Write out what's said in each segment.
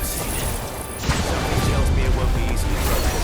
Something tells me it won't be easily broken.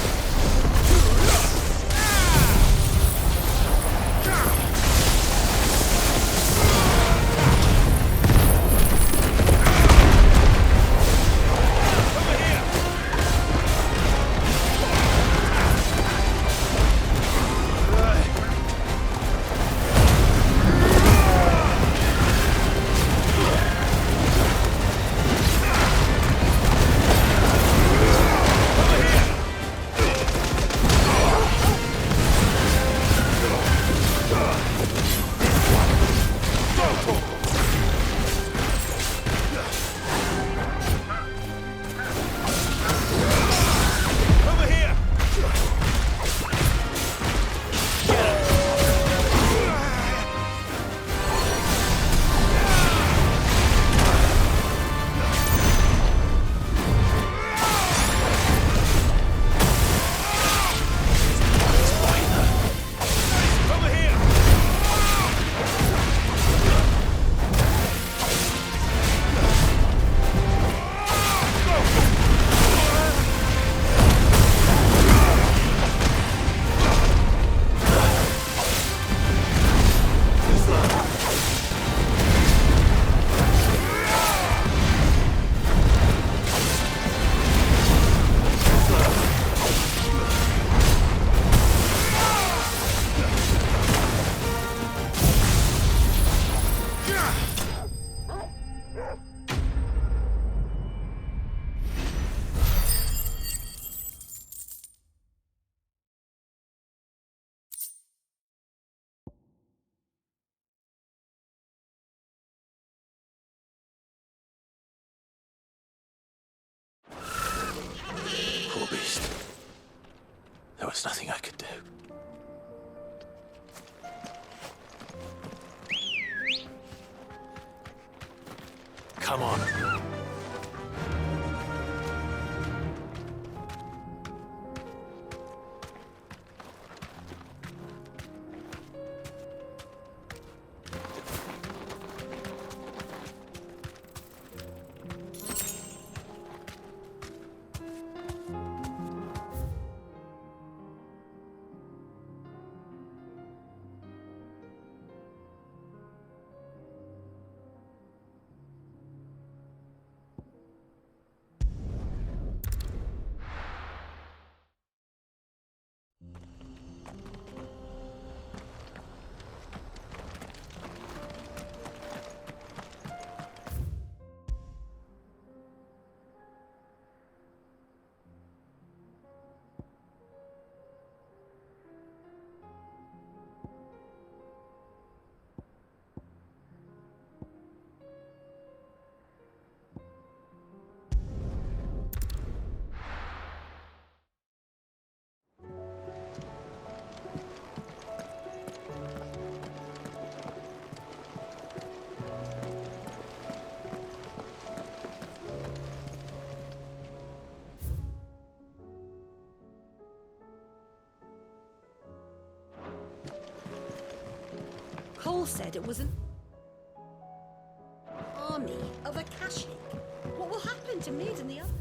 Poor beast. There was nothing I could do. Come on. Cole said it was an army of Akashic. What will happen to Mid and the others?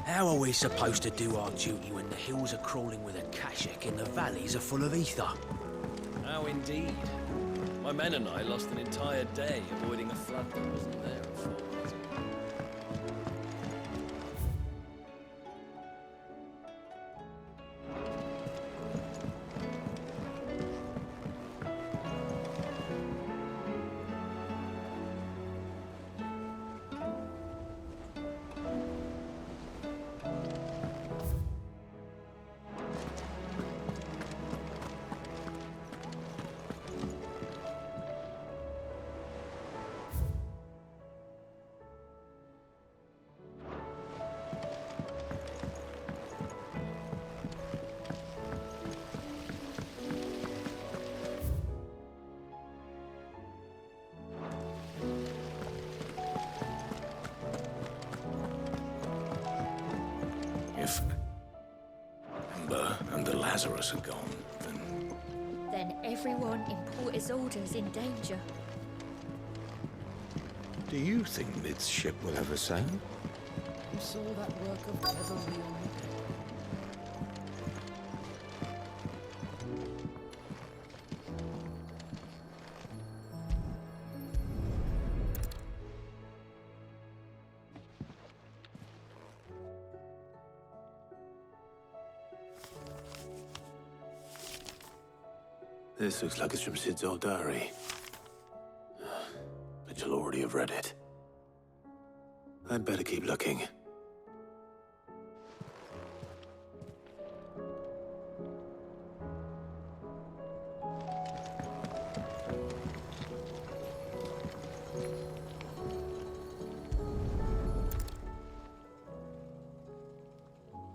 How are we supposed to do our duty when the hills are crawling with Akashic and the valleys are full of ether? How indeed. My men and I lost an entire day avoiding a flood that wasn't there in 4 months. If Amber and the Lazarus are gone, then... Then everyone in Port Isolde's in danger. Do you think Mid's ship will ever sail? You saw that work of cavalry on the deck. This looks like it's from Sid's old diary. But you'll already have read it. I'd better keep looking.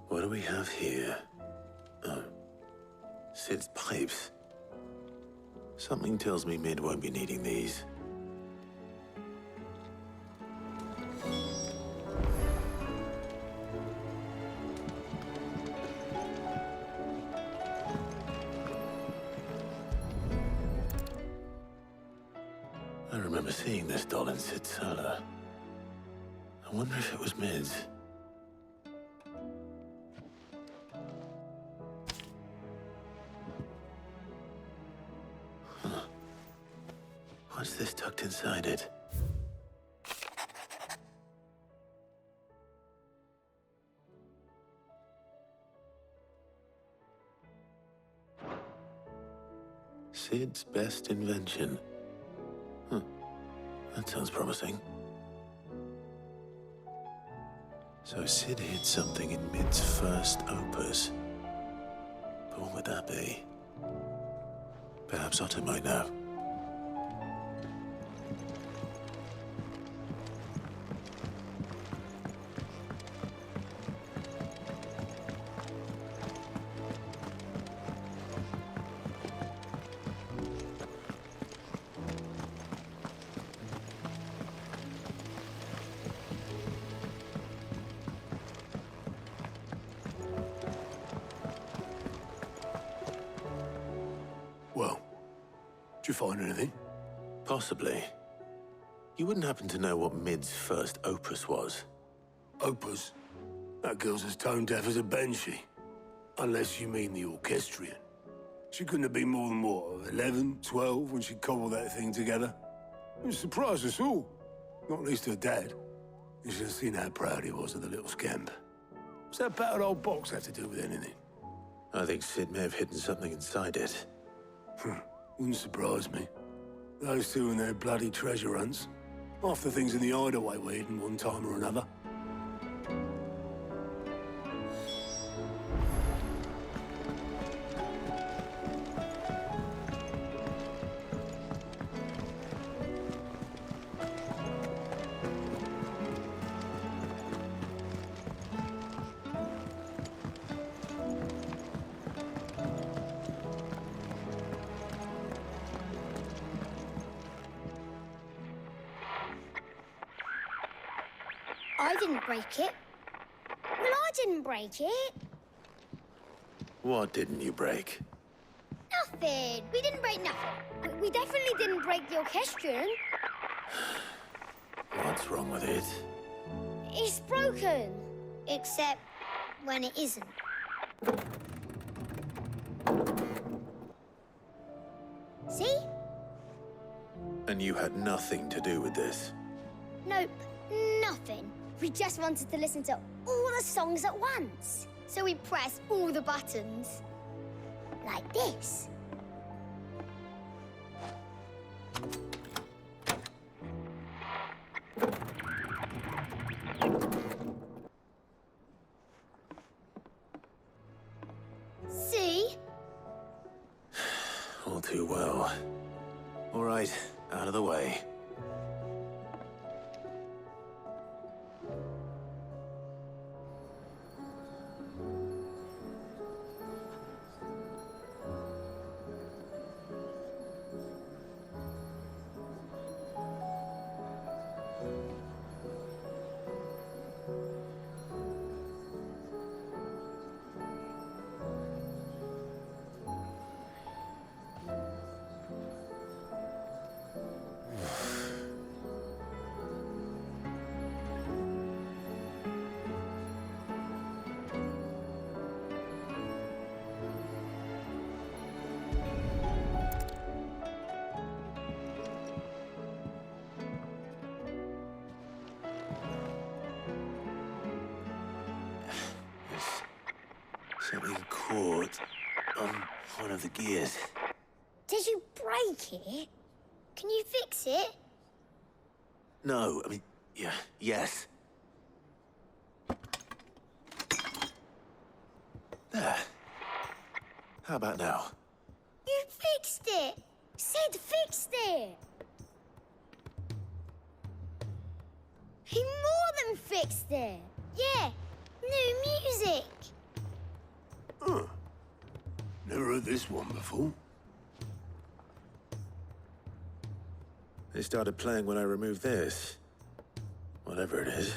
What do we have here? Oh, Sid's pipes. Something tells me Mid won't be needing these. I remember seeing this doll in Sid's cellar. I wonder if it was Mid's. What's this tucked inside it? Sid's best invention. That sounds promising. So Sid hid something in Mid's first opus. But what would that be? Perhaps Otto might know. Well, did you find anything? Possibly. You wouldn't happen to know what Mid's first opus was? Opus? That girl's as tone deaf as a banshee. Unless you mean the orchestrion. She couldn't have been more than, what, 11, 12 when she cobbled that thing together? It surprised us all. Not least her dad. You should have seen how proud he was of the little scamp. What's that battered old box have to do with anything? I think Sid may have hidden something inside it. Wouldn't surprise me. Those two and their bloody treasure hunts. Half the things in the hideaway were hidden one time or another. I didn't break it. Well, I didn't break it. What didn't you break? Nothing. We didn't break nothing. We definitely didn't break the orchestrion. What's wrong with it? It's broken. Except when it isn't. See? And you had nothing to do with this? Nope, nothing. We just wanted to listen to all the songs at once. So we pressed all the buttons. Like this. See? All too well. All right, out of the way. something caught on one of the gears. Did you break it? Can you fix it? No, I mean, yeah, yes. There. How about now? You fixed it! Sid fixed it! He more than fixed it! Yeah, new music! Huh. Never heard this one before. They started playing when I removed this. Whatever it is.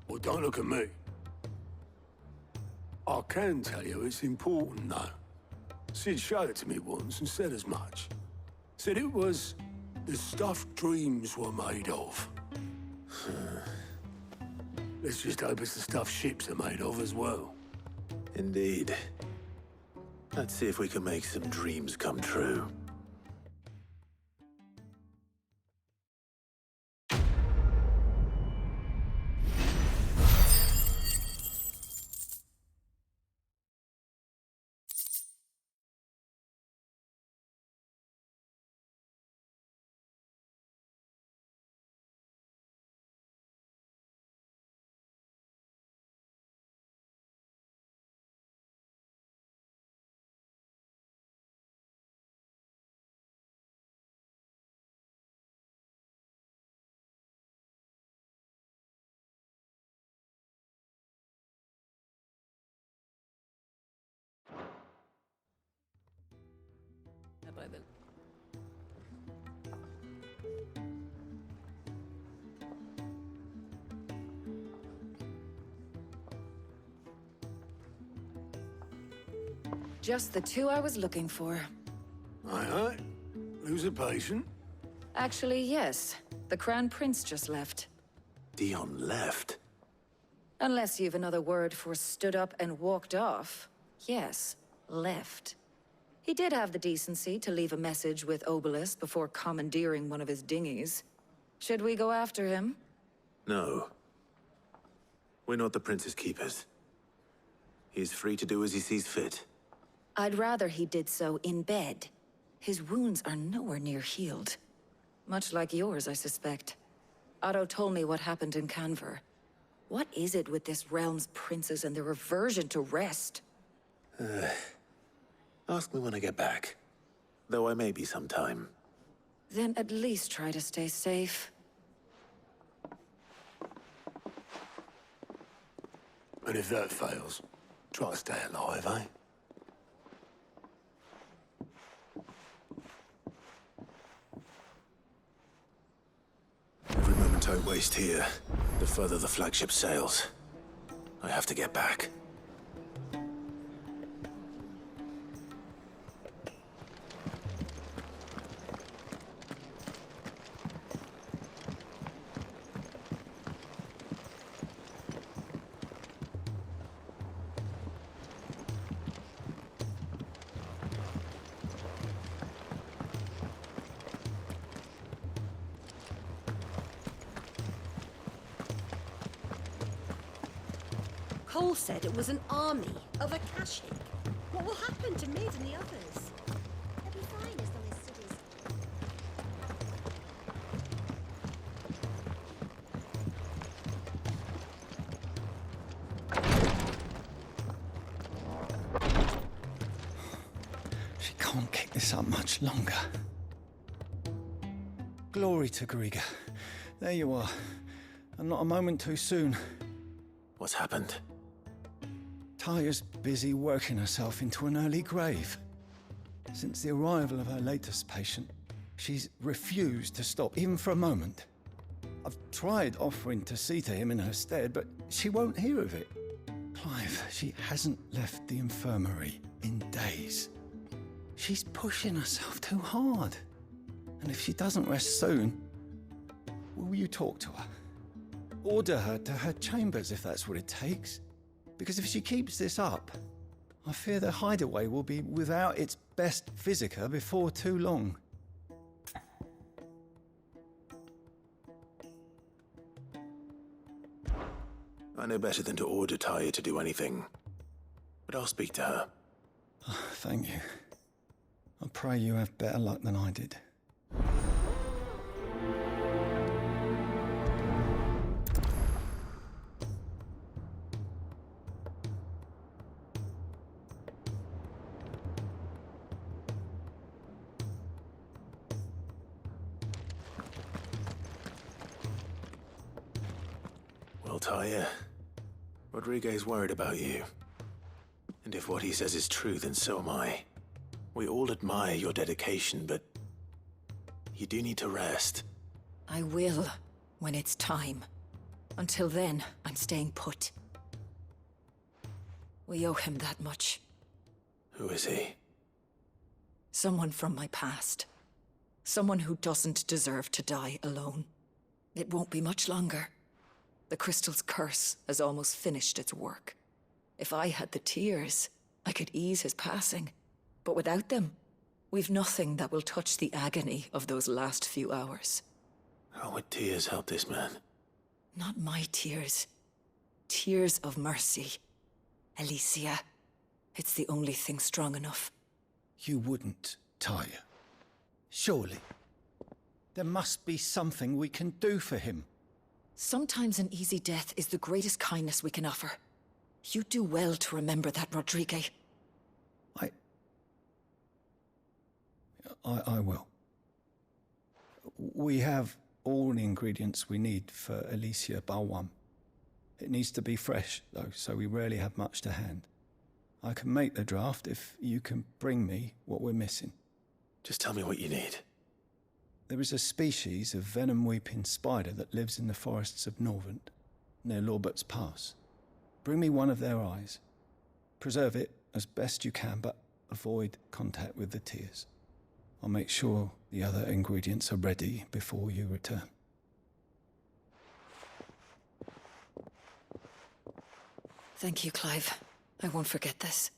Well, don't look at me. I can tell you it's important, though. Sid showed it to me once and said as much. Said it was the stuff dreams were made of. Let's just hope it's the stuff ships are made of as well. Indeed. Let's see if we can make some dreams come true. By then. Just the two I was looking for. Aye. Lose a patient? Actually, yes. The Crown Prince just left. Dion left. Unless you've another word for stood up and walked off. Yes, left. He did have the decency to leave a message with Obelisk before commandeering one of his dinghies. Should we go after him? No. We're not the Prince's keepers. He's free to do as he sees fit. I'd rather he did so in bed. His wounds are nowhere near healed. Much like yours, I suspect. Otto told me what happened in Canver. What is it with this realm's princes and their aversion to rest? Ask me when I get back. Though I may be sometime. Then at least try to stay safe. And if that fails, try to stay alive, eh? Every moment I waste here, the further the flagship sails. I have to get back. Cole said it was an army of Akashic. What will happen to Mid and the others? They'll be fine as long as Sid is... She can't keep this up much longer. Glory to Griga. There you are. And not a moment too soon. What's happened? Taya's busy working herself into an early grave. Since the arrival of her latest patient, she's refused to stop, even for a moment. I've tried offering to see to him in her stead, but she won't hear of it. Clive, she hasn't left the infirmary in days. She's pushing herself too hard. And if she doesn't rest soon, will you talk to her? Order her to her chambers if that's what it takes. Because if she keeps this up, I fear the hideaway will be without its best physica before too long. I know better than to order Taya to do anything. But I'll speak to her. Thank you. I pray you have better luck than I did. Well, Taya, Rodriguez worried about you. And if what he says is true, then so am I. We all admire your dedication, but you do need to rest. I will, when it's time. Until then, I'm staying put. We owe him that much. Who is he? Someone from my past. Someone who doesn't deserve to die alone. It won't be much longer. The crystal's curse has almost finished its work. If I had the tears, I could ease his passing. But without them, we've nothing that will touch the agony of those last few hours. How would tears help this man? Not my tears. Tears of mercy. Alicia, it's the only thing strong enough. You wouldn't, Taya. Surely. There must be something we can do for him. Sometimes an easy death is the greatest kindness we can offer. You do well to remember that, Rodrigue. I will. We have all the ingredients we need for Alicia Balwam. It needs to be fresh, though, so we rarely have much to hand. I can make the draft if you can bring me what we're missing. Just tell me what you need. There is a species of venom-weeping spider that lives in the forests of Norvent, near Lorbert's Pass. Bring me one of their eyes. Preserve it as best you can, but avoid contact with the tears. I'll make sure the other ingredients are ready before you return. Thank you, Clive. I won't forget this.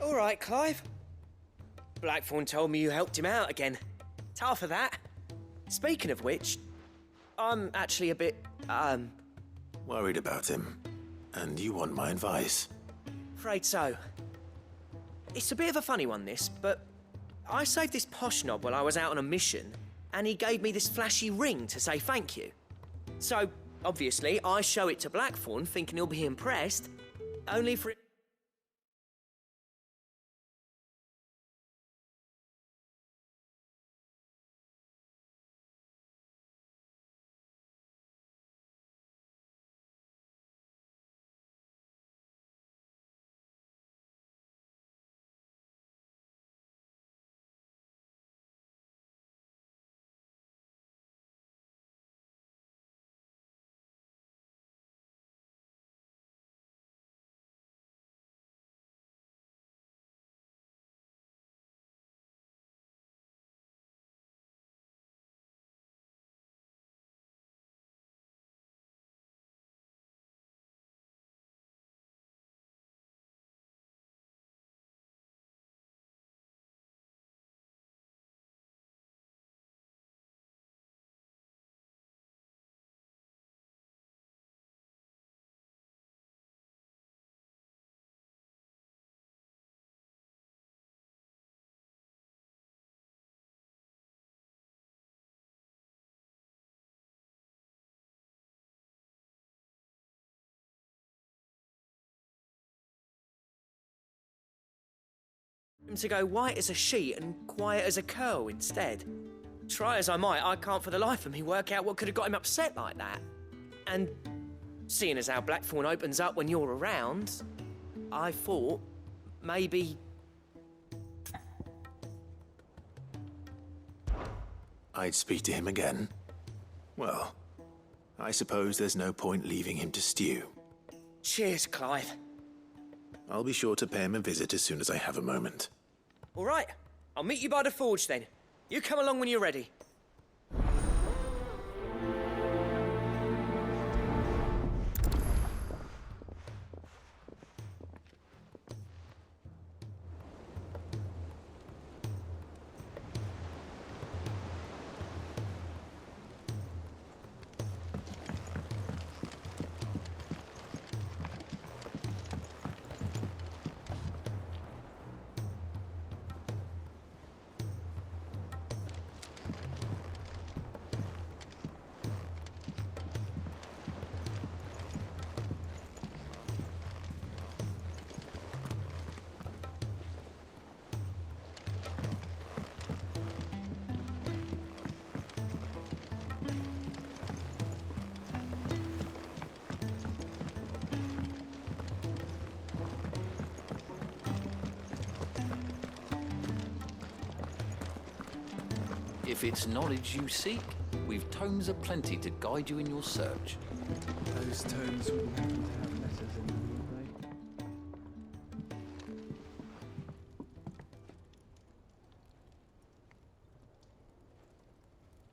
All right, Clive. Blackthorn told me you helped him out again. Tough of that. Speaking of which, I'm actually a bit, Worried about him. And you want my advice? afraid so. It's a bit of a funny one, this, but I saved this posh knob while I was out on a mission, and he gave me this flashy ring to say thank you. So, obviously, I show it to Blackthorn, thinking he'll be impressed, only for it... him to go white as a sheet and quiet as a curl instead. Try as I might, I can't for the life of me work out what could have got him upset like that. And seeing as how Blackthorn opens up when you're around, I thought maybe... I'd speak to him again. Well, I suppose there's no point leaving him to stew. Cheers, Clive. I'll be sure to pay him a visit as soon as I have a moment. All right, I'll meet you by the forge then. You come along when you're ready. If it's knowledge you seek, we've tomes aplenty to guide you in your search. Those tomes wouldn't happen to have letters in them, would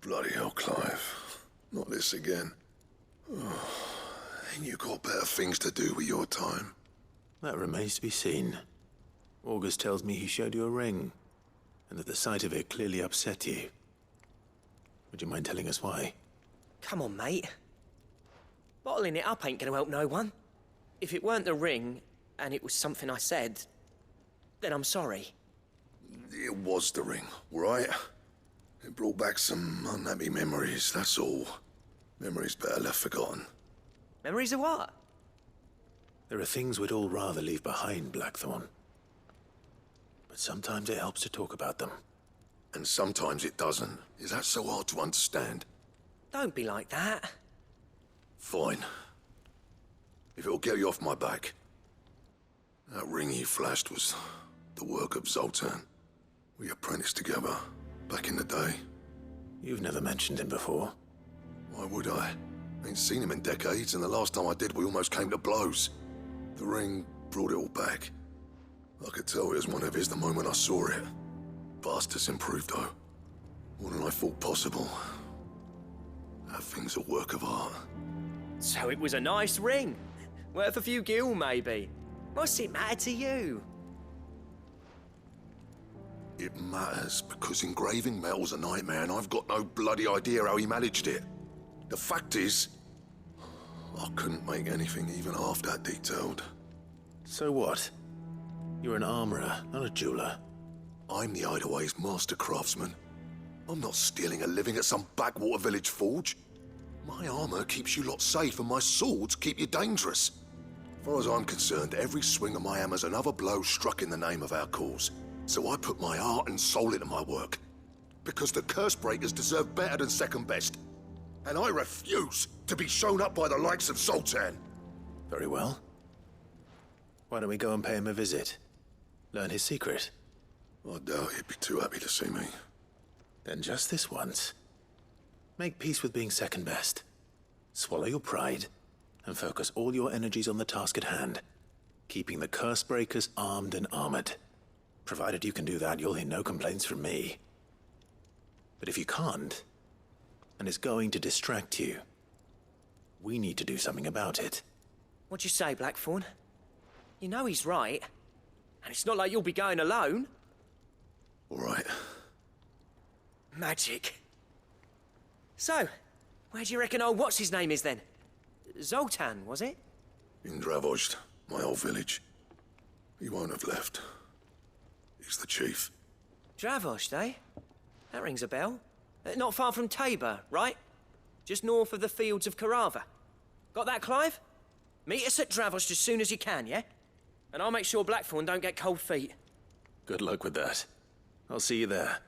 they? Bloody hell, Clive. Not this again. Oh, ain't you got better things to do with your time? That remains to be seen. August tells me he showed you a ring, and that the sight of it clearly upset you. Would you mind telling us why? Come on, mate. Bottling it up ain't gonna help no one. If it weren't the ring, and it was something I said, then I'm sorry. It was the ring, all right? It brought back some unhappy memories, that's all. Memories better left forgotten. Memories of what? There are things we'd all rather leave behind, Blackthorn. But sometimes it helps to talk about them. And sometimes it doesn't. Is that so hard to understand? Don't be like that. Fine. If it'll get you off my back. That ring he flashed was the work of Zoltan. We apprenticed together, back in the day. You've never mentioned him before. Why would I? Ain't seen him in decades, and the last time I did, we almost came to blows. The ring brought it all back. I could tell it was one of his the moment I saw it. Bastard's improved, though. More than I thought possible. That thing's a work of art. So it was a nice ring. Worth a few gil, maybe. What's it matter to you? It matters because engraving metal's a nightmare, and I've got no bloody idea how he managed it. The fact is, I couldn't make anything even half that detailed. So what? You're an armorer, not a jeweler. I'm the Hideaway's master craftsman. I'm not stealing a living at some backwater village forge. My armor keeps you lot safe, and my swords keep you dangerous. As far as I'm concerned, every swing of my hammer's another blow struck in the name of our cause. So I put my heart and soul into my work. Because the curse breakers deserve better than second best. And I refuse to be shown up by the likes of Zoltan. Very well. Why don't we go and pay him a visit? Learn his secret. I doubt he'd be too happy to see me. Then just this once. Make peace with being second best. Swallow your pride, and focus all your energies on the task at hand. Keeping the curse breakers armed and armored. Provided you can do that, you'll hear no complaints from me. But if you can't, and it's going to distract you, we need to do something about it. What'd you say, Blackthorn? You know he's right. And it's not like you'll be going alone. All right. Magic. So, where do you reckon old what's-his-name is then? Zoltan, was it? In Dravozd, my old village. He won't have left. He's the chief. Dravozd, eh? That rings a bell. Not far from Tabor, right? Just north of the fields of Carava. Got that, Clive? Meet us at Dravozd as soon as you can, yeah? And I'll make sure Blackthorn don't get cold feet. Good luck with that. I'll see you there.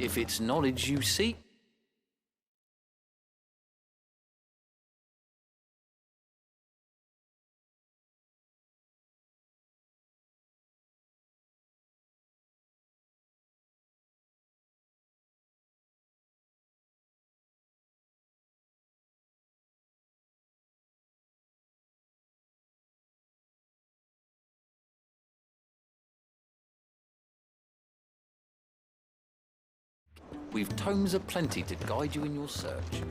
If it's knowledge you seek, we've tomes aplenty to guide you in your search.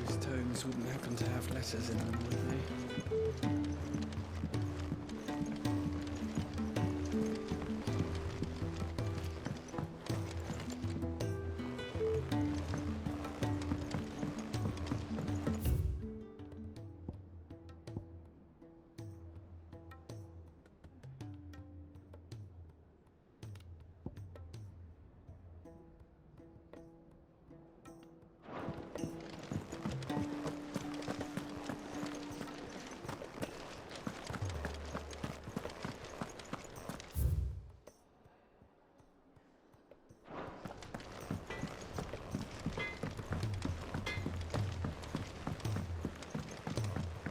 Those tomes wouldn't happen to have letters in them, would they?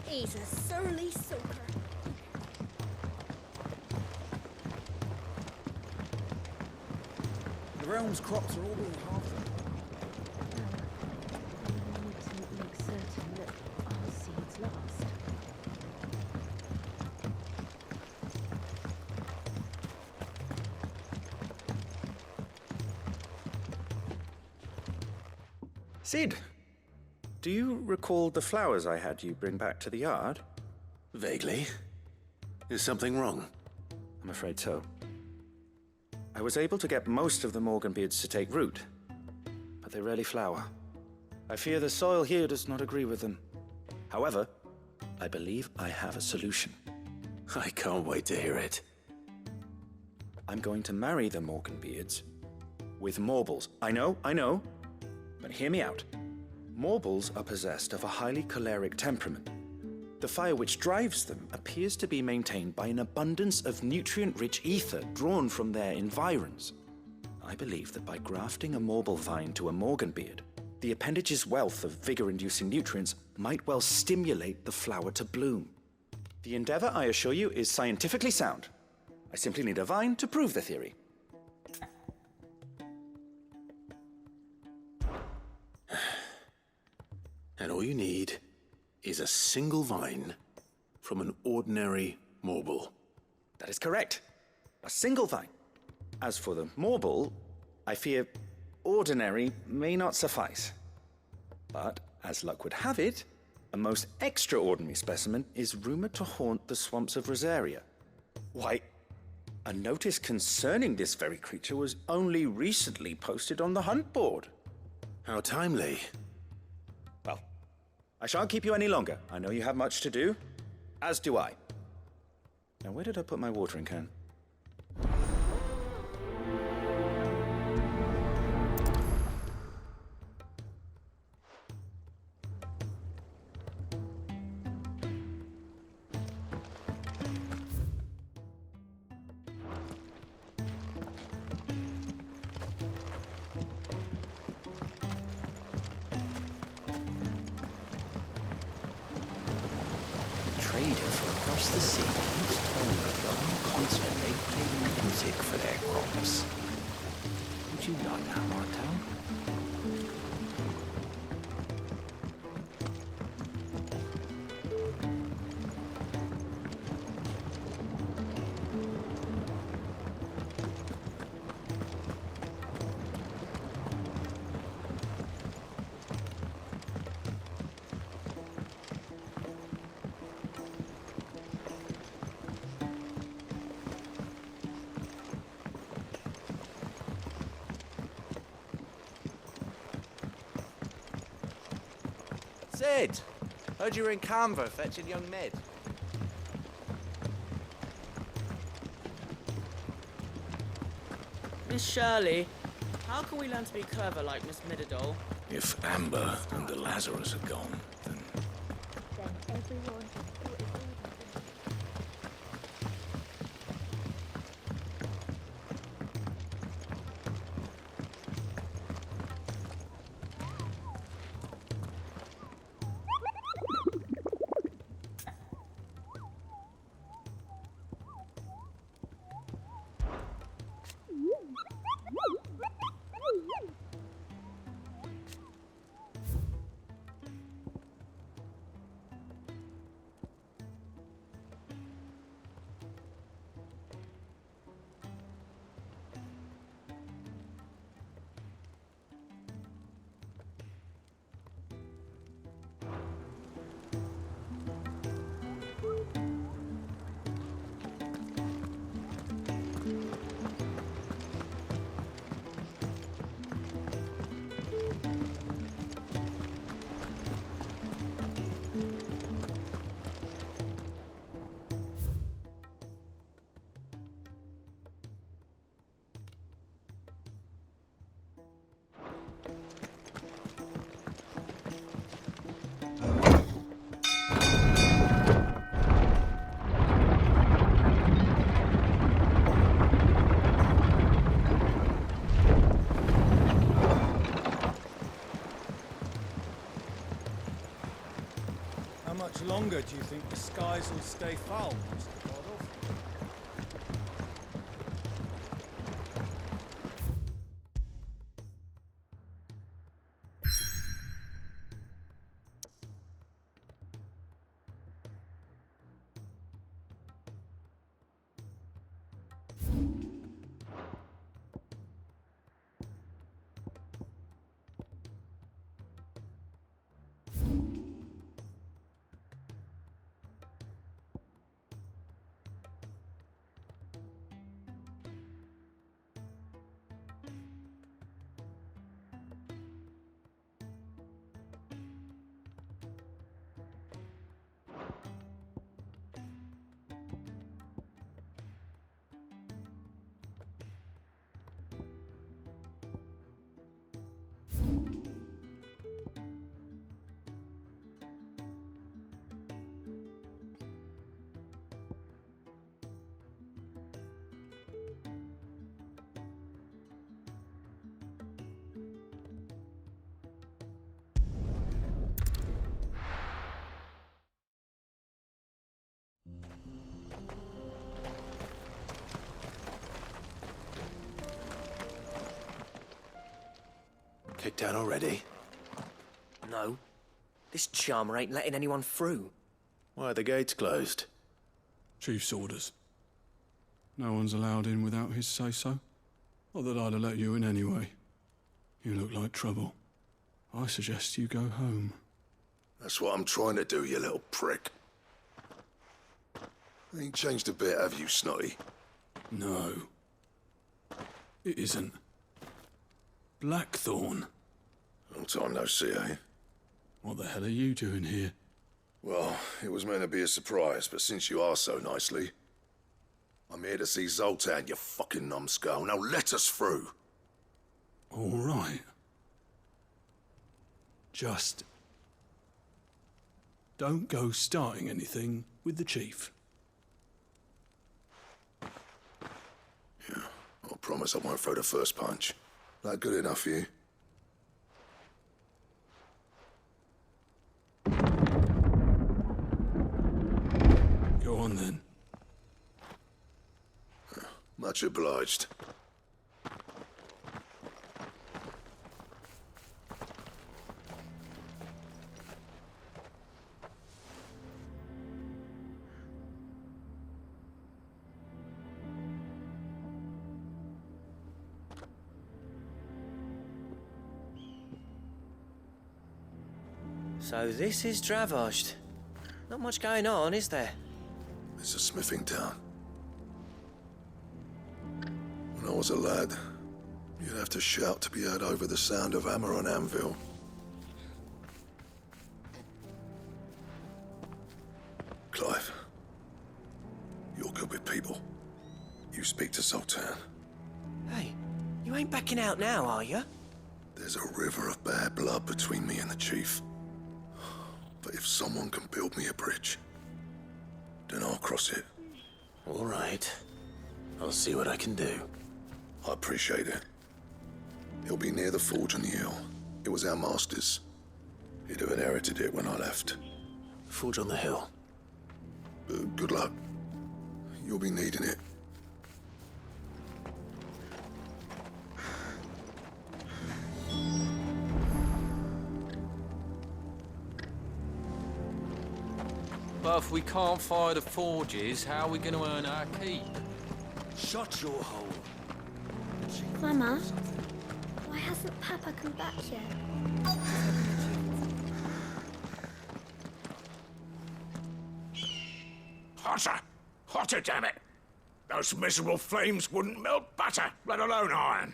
He's a surly soaker. The realm's crops are all being harvested. We need to make certain that our seeds last. Sid, do you recall the flowers I had you bring back to the yard? Vaguely. Is something wrong? I'm afraid so. I was able to get most of the Morganbeards to take root, but they rarely flower. I fear the soil here does not agree with them. However, I believe I have a solution. I can't wait to hear it. I'm going to marry the Morganbeards with Morbles. I know, but hear me out. Morbles are possessed of a highly choleric temperament. The fire which drives them appears to be maintained by an abundance of nutrient-rich ether drawn from their environs. I believe that by grafting a Morble vine to a Morganbeard, the appendage's wealth of vigor-inducing nutrients might well stimulate the flower to bloom. The endeavor, I assure you, is scientifically sound. I simply need a vine to prove the theory. And all you need is a single vine from an ordinary Morble. That is correct. A single vine. As for the Morble, I fear ordinary may not suffice. But, as luck would have it, a most extraordinary specimen is rumored to haunt the swamps of Rosaria. Why, a notice concerning this very creature was only recently posted on the hunt board. How timely. Well, I shan't keep you any longer. I know you have much to do, as do I. Now, where did I put my watering can? Trader from across the sea keeps telling me that on continent they play music for their crops. Would you like that, Martel? Sid! Heard you were in Canva fetching young Ned. Miss Shirley, how can we learn to be clever like Miss Middledole? If Amber and the Lazarus are gone, then... Then everyone who is longer do you think the skies will stay foul, Mr. Bardolph? Kicked out already? No. This charmer ain't letting anyone through. Why are the gates closed? Chief's orders. No one's allowed in without his say-so. Not that I'd have let you in anyway. You look like trouble. I suggest you go home. That's what I'm trying to do, you little prick. Ain't changed a bit, have you, Snotty? No. It isn't. Blackthorn. Long time no see, eh? What the hell are you doing here? Well, it was meant to be a surprise, but since you asked so nicely, I'm here to see Zoltan, you fucking numbskull. Now let us through. All right. Just don't go starting anything with the chief. Yeah, I promise I won't throw the first punch. That good enough for you? Go on then. Much obliged. So this is Dravosht. Not much going on, is there? It's a smithing town. When I was a lad, you'd have to shout to be heard over the sound of hammer on anvil. Clive, you're good with people. You speak to Zoltan. Hey, you ain't backing out now, are you? There's a river of bad blood between me and the chief. But if someone can build me a bridge, then I'll cross it. All right. I'll see what I can do. I appreciate it. It'll be near the forge on the hill. It was our master's. He'd have inherited it when I left. Forge on the hill. Good luck. You'll be needing it. But if we can't fire the forges, how are we going to earn our keep? Shut your hole. Mama, why hasn't Papa come back yet? Hotter! Hotter, damn it! Those miserable flames wouldn't melt butter, let alone iron.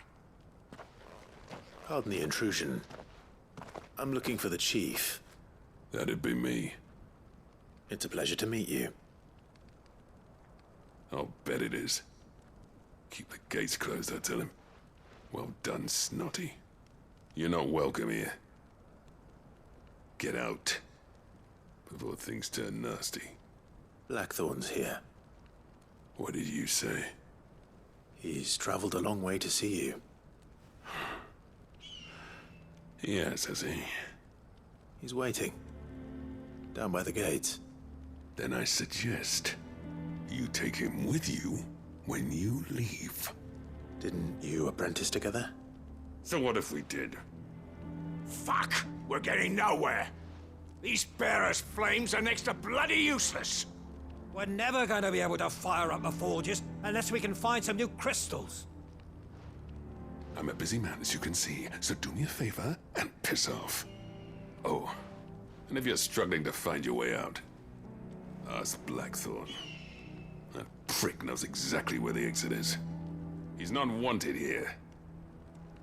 Pardon the intrusion. I'm looking for the chief. That'd be me. It's a pleasure to meet you. I'll bet it is. Keep the gates closed, I tell him. Well done, Snotty. You're not welcome here. Get out before things turn nasty. Blackthorn's here. What did you say? He's traveled a long way to see you. Yes, has he? He's waiting. Down by the gates. Then I suggest you take him with you when you leave. Didn't you apprentice together? So what if we did? Fuck! We're getting nowhere. These bearers' flames are next to bloody useless. We're never going to be able to fire up the forges unless we can find some new crystals. I'm a busy man, as you can see, so do me a favor and piss off. Oh, and if you're struggling to find your way out, ask Blackthorn. That prick knows exactly where the exit is. He's not wanted here.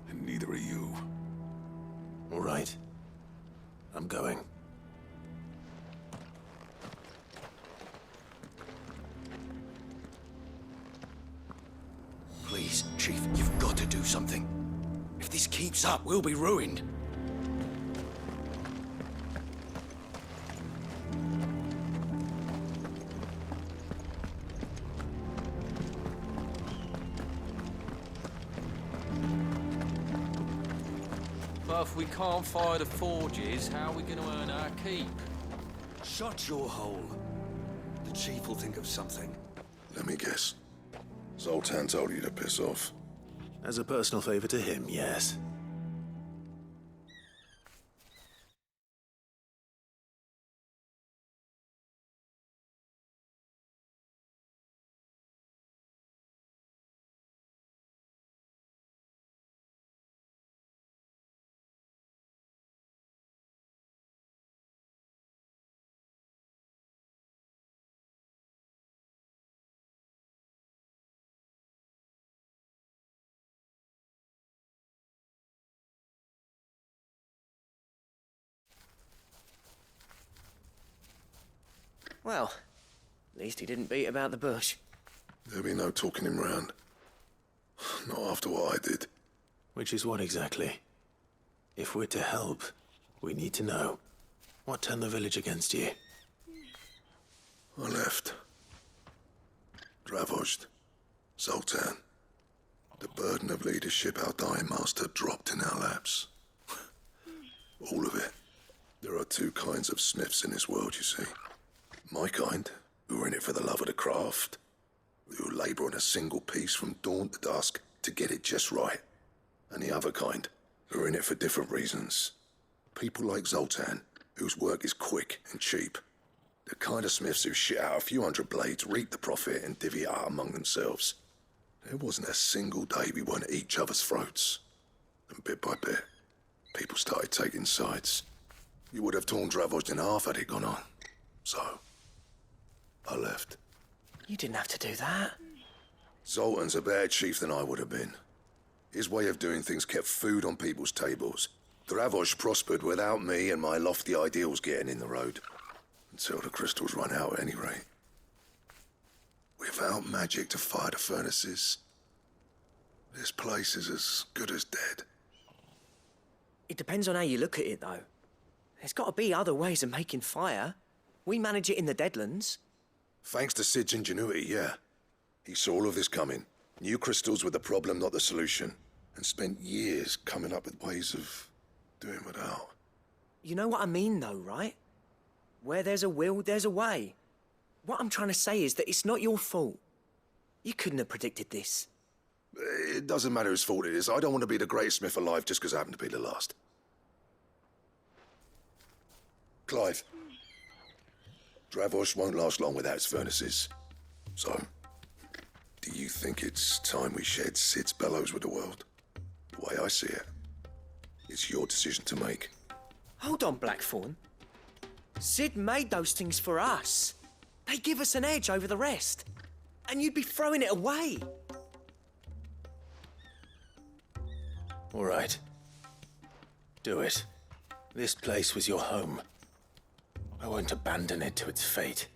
And neither are you. All right. I'm going. Please, Chief, you've got to do something. If this keeps up, we'll be ruined. But if we can't fire the forges, how are we going to earn our keep? Shut your hole. The Chief will think of something. Let me guess. Zoltan told you to piss off. As a personal favor to him, yes. Well, at least he didn't beat about the bush. There'll be no talking him round. Not after what I did. Which is what exactly? If we're to help, we need to know. What turned the village against you? I left. Dravozd. Zoltan. The burden of leadership our dying master dropped in our laps. All of it. There are two kinds of smiths in this world, you see. My kind, who are in it for the love of the craft, who labour on a single piece from dawn to dusk to get it just right. And the other kind, who are in it for different reasons. People like Zoltan, whose work is quick and cheap. The kind of smiths who shit out a few hundred blades, reap the profit and divvy it out among themselves. There wasn't a single day we weren't at each other's throats. And bit by bit, people started taking sides. You would have torn Dravozd in half had it gone on. So, I left. You didn't have to do that. Zoltan's a better chief than I would have been. His way of doing things kept food on people's tables. Dravozd prospered without me and my lofty ideals getting in the road. Until the crystals run out at any rate. Without magic to fire the furnaces, this place is as good as dead. It depends on how you look at it, though. There's got to be other ways of making fire. We manage it in the Deadlands. Thanks to Sid's ingenuity, yeah. He saw all of this coming. Knew crystals were the problem, not the solution. And spent years coming up with ways of doing without. You know what I mean, though, right? Where there's a will, there's a way. What I'm trying to say is that it's not your fault. You couldn't have predicted this. It doesn't matter whose fault it is. I don't want to be the greatest smith alive just because I happen to be the last. Clive. Dravozd won't last long without its furnaces. So, do you think it's time we shared Sid's bellows with the world? The way I see it, it's your decision to make. Hold on, Blackthorn. Sid made those things for us. They give us an edge over the rest. And you'd be throwing it away. All right. Do it. This place was your home. I won't abandon it to its fate.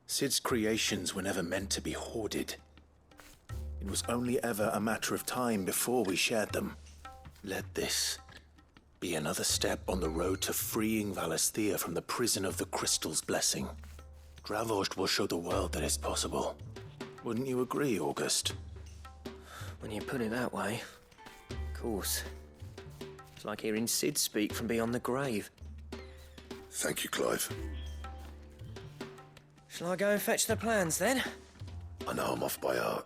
Sid's creations were never meant to be hoarded. It was only ever a matter of time before we shared them. Let this be another step on the road to freeing Valisthea from the prison of the Crystal's blessing. Dravozd will show the world that it's possible. Wouldn't you agree, August? When you put it that way, of course. It's like hearing Sid speak from beyond the grave. Thank you, Clive. Shall I go and fetch the plans then? I know I'm off by heart.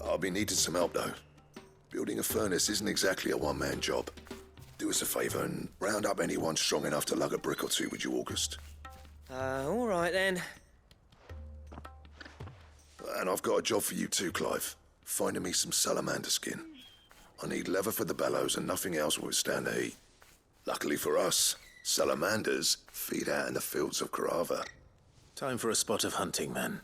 I'll be needing some help, though. Building a furnace isn't exactly a one-man job. Do us a favour and round up anyone strong enough to lug a brick or two, would you, August? All right then. And I've got a job for you too, Clive. Finding me some salamander skin. I need leather for the bellows and nothing else will withstand the heat. Luckily for us, salamanders feed out in the fields of Carava. Time for a spot of hunting, man.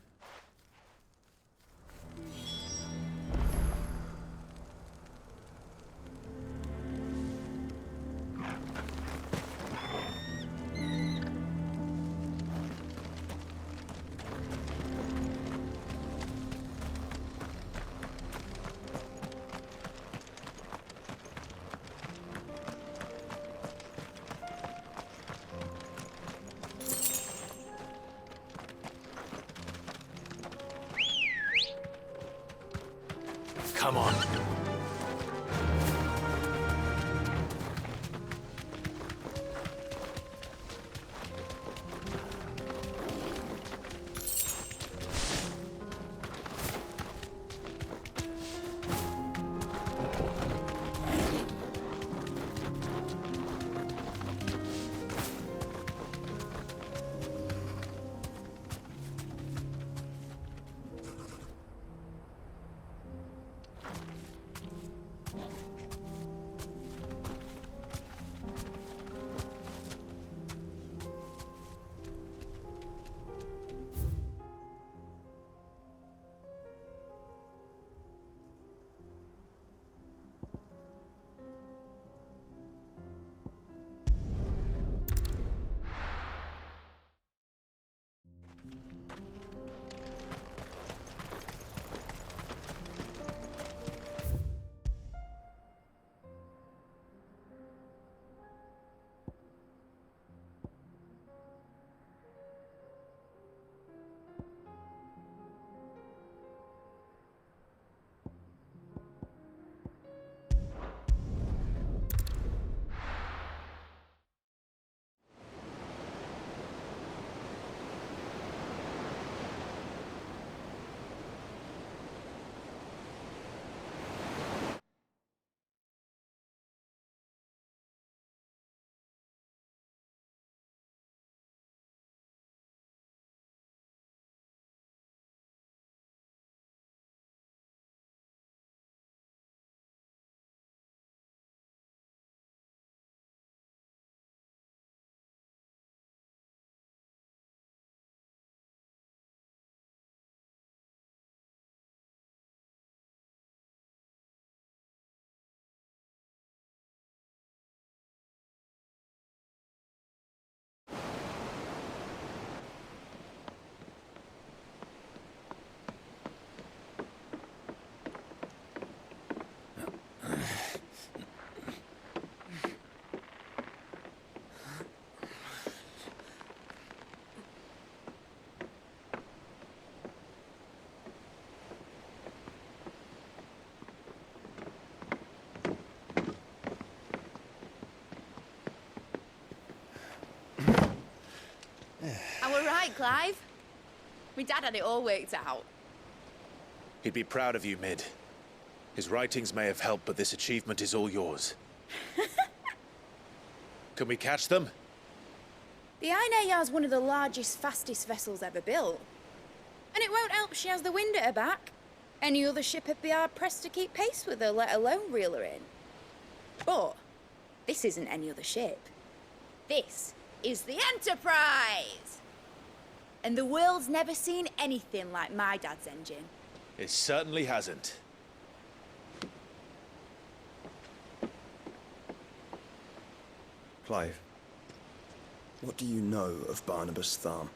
Come on. I were right, Clive. My dad had it all worked out. He'd be proud of you, Mid. His writings may have helped, but this achievement is all yours. Can we catch them? The Aina Yar's one of the largest, fastest vessels ever built. And it won't help she has the wind at her back. Any other ship would be hard-pressed to keep pace with her, let alone reel her in. But this isn't any other ship. This is the Enterprise! And the world's never seen anything like my dad's engine. It certainly hasn't. Clive, what do you know of Barnabas Tharm?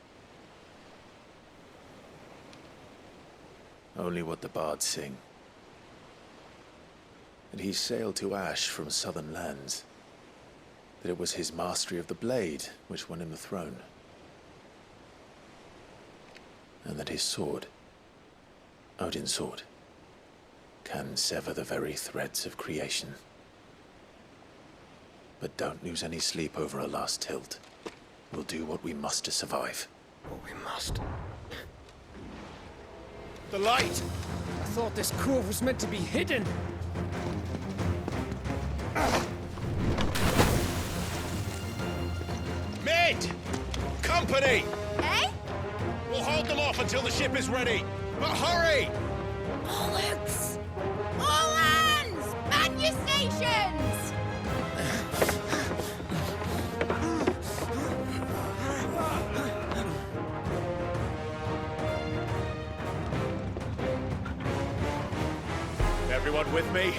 Only what the bards sing. That he sailed to Ash from southern lands. That it was his mastery of the blade which won him the throne. And that his sword, Odin's sword, can sever the very threads of creation. But don't lose any sleep over a last tilt. We'll do what we must to survive. But we must. The light! I thought this cove was meant to be hidden. Men! Company! Eh? We'll hold them off until the ship is ready. But hurry! Bollocks! All hands! Man your stations! Everyone with me?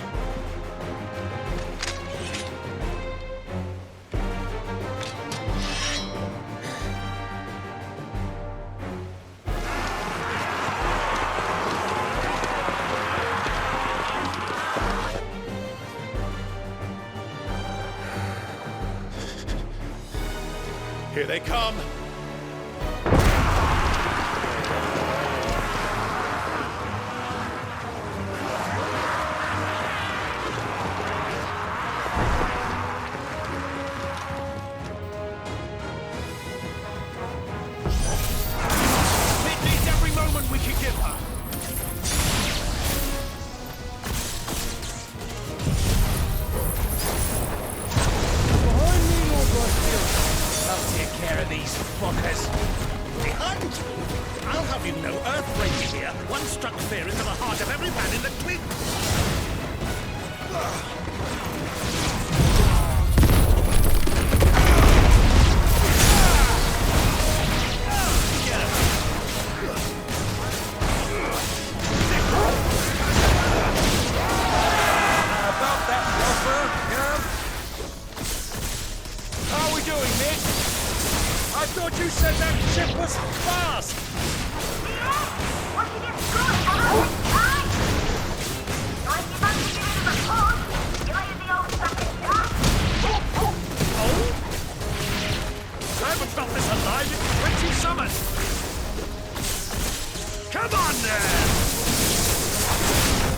Here they come! It needs every moment we can give her! Behind me, Lord Rothfield. I'll take care of these fuckers. Behind you? I'll have you know Earthbreaker here. One struck fear into the heart of every man in the twin. About that buffer, yeah? How are we doing, Nick? I thought you said that ship was fast! I haven't felt this alive in 20 summers! Come on there!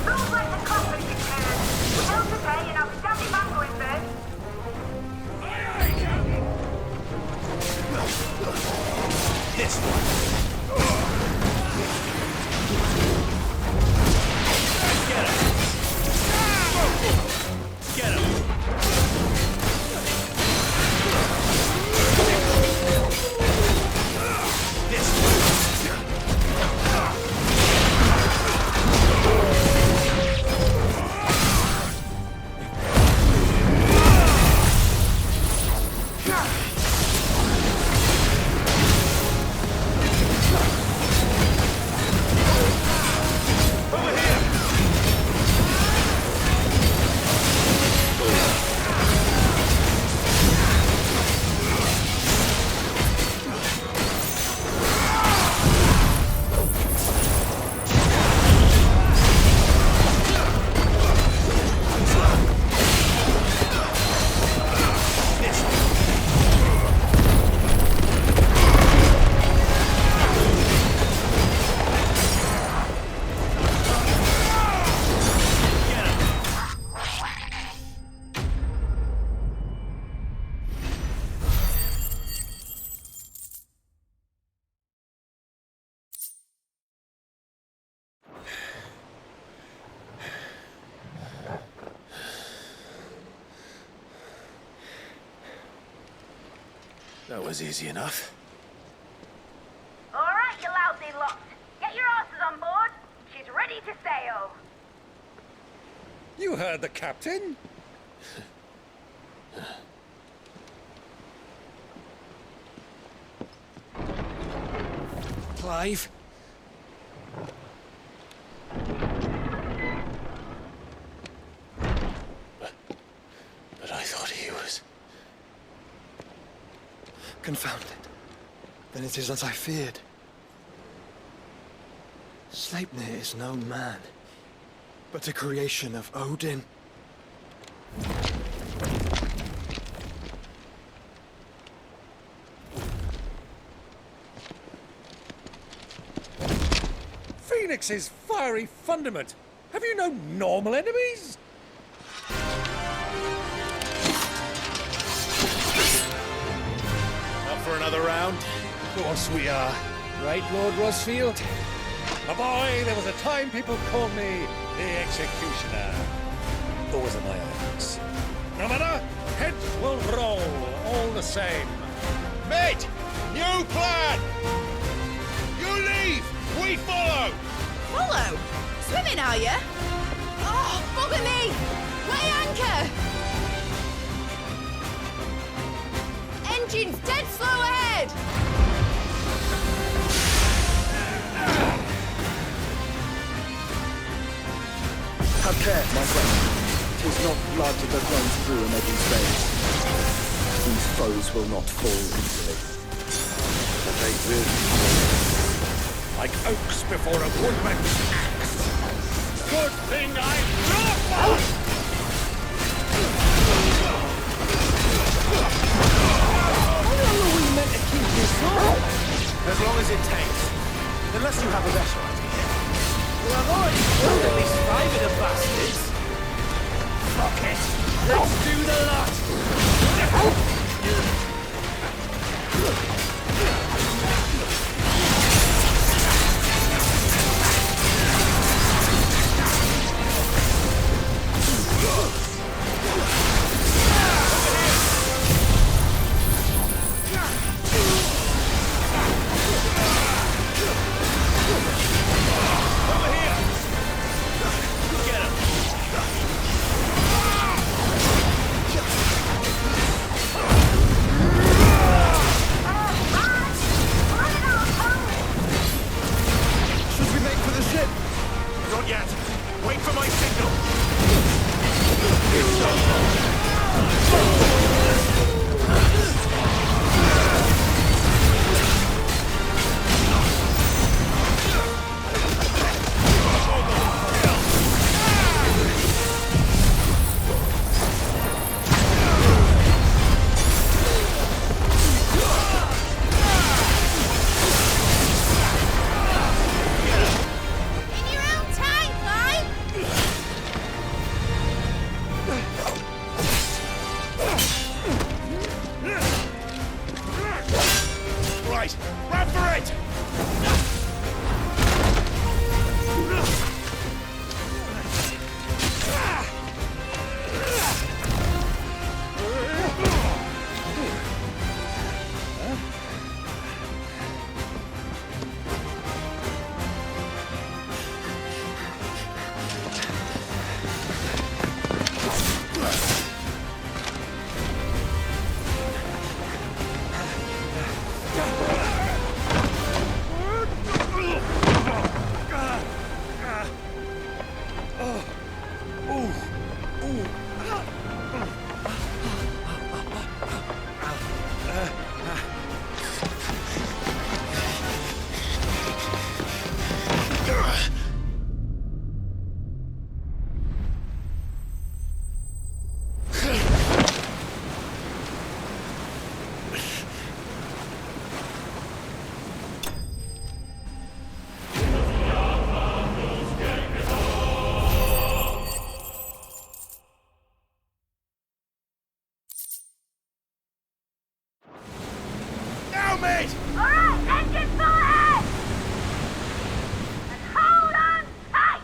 Looks like the conference is cleared. We're held today and I'll stand it back going first. This one. Get him! Get him! That was easy enough. All right, you lousy lot. Get your asses on board. She's ready to sail. You heard the captain. Clive? But I thought he was... Confound it. Then it is as I feared. Sleipnir is no man, but a creation of Odin. Phoenix's fiery fundament. Have you no normal enemies? Up for another round? course we are. Right, Lord Rosfield? My boy, there was a time people called me the Executioner. Always in my eyes. No matter, heads will roll, all the same. Mate! New plan! You leave! We follow! Follow? Swimming, are you? Oh, bugger me! Weigh anchor! Engine's dead slow ahead! Have care, my friend. 'Tis not blood that runs through an eddy's veins. These foes will not fall easily. But they will. Like oaks before a woodman's axe. Good thing I'm not one! How long are we meant to keep this on? As long as it takes. Unless you have a better idea. Well, I've already killed at least 5 of the bastards. Fuck it. Let's do the lot. Not yet. Wait for my signal. Right, run for it! Mate! Alright, engine full ahead! And hold on tight!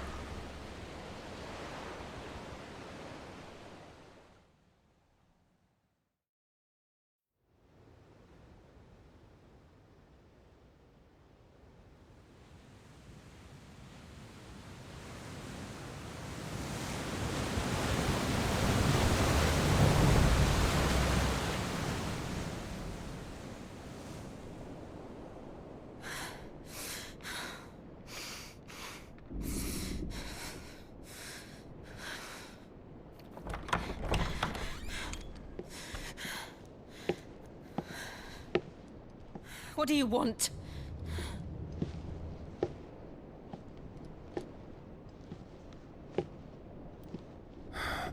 What do you want?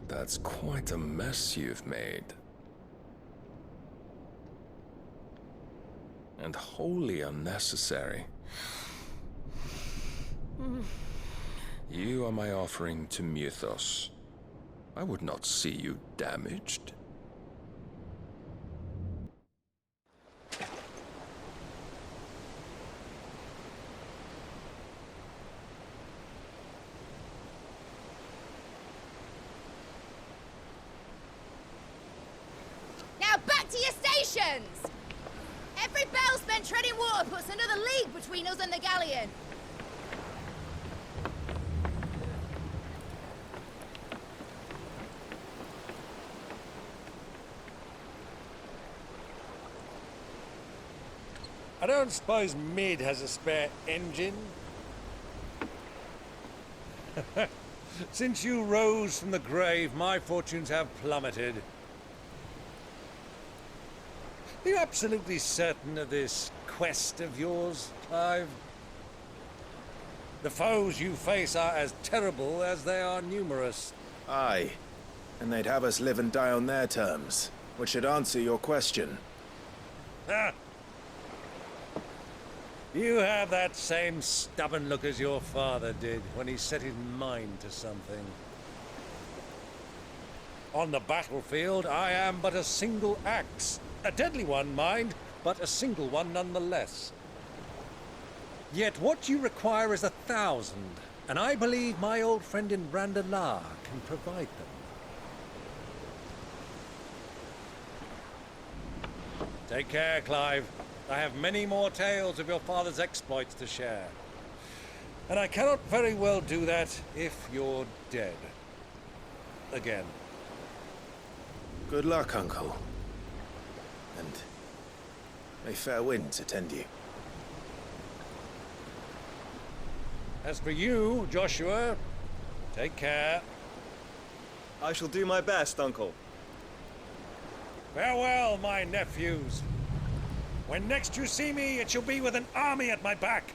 That's quite a mess you've made. And wholly unnecessary. You are my offering to Mythos. I would not see you damaged. Pagans! Every bell spent treading water puts another league between us and the galleon. I don't suppose Mid has a spare engine? Since you rose from the grave, my fortunes have plummeted. Are you absolutely certain of this quest of yours, Clive? The foes you face are as terrible as they are numerous. Aye. And they'd have us live and die on their terms, which should answer your question. Ah! You have that same stubborn look as your father did when he set his mind to something. On the battlefield, I am but a single axe. A deadly one, mind, but a single one nonetheless. Yet what you require is 1,000, and I believe my old friend in Brandalar can provide them. Take care, Clive. I have many more tales of your father's exploits to share. And I cannot very well do that if you're dead. Again. Good luck, Uncle. And may fair winds attend you. As for you, Joshua, take care. I shall do my best, Uncle. Farewell, my nephews. When next you see me, it shall be with an army at my back.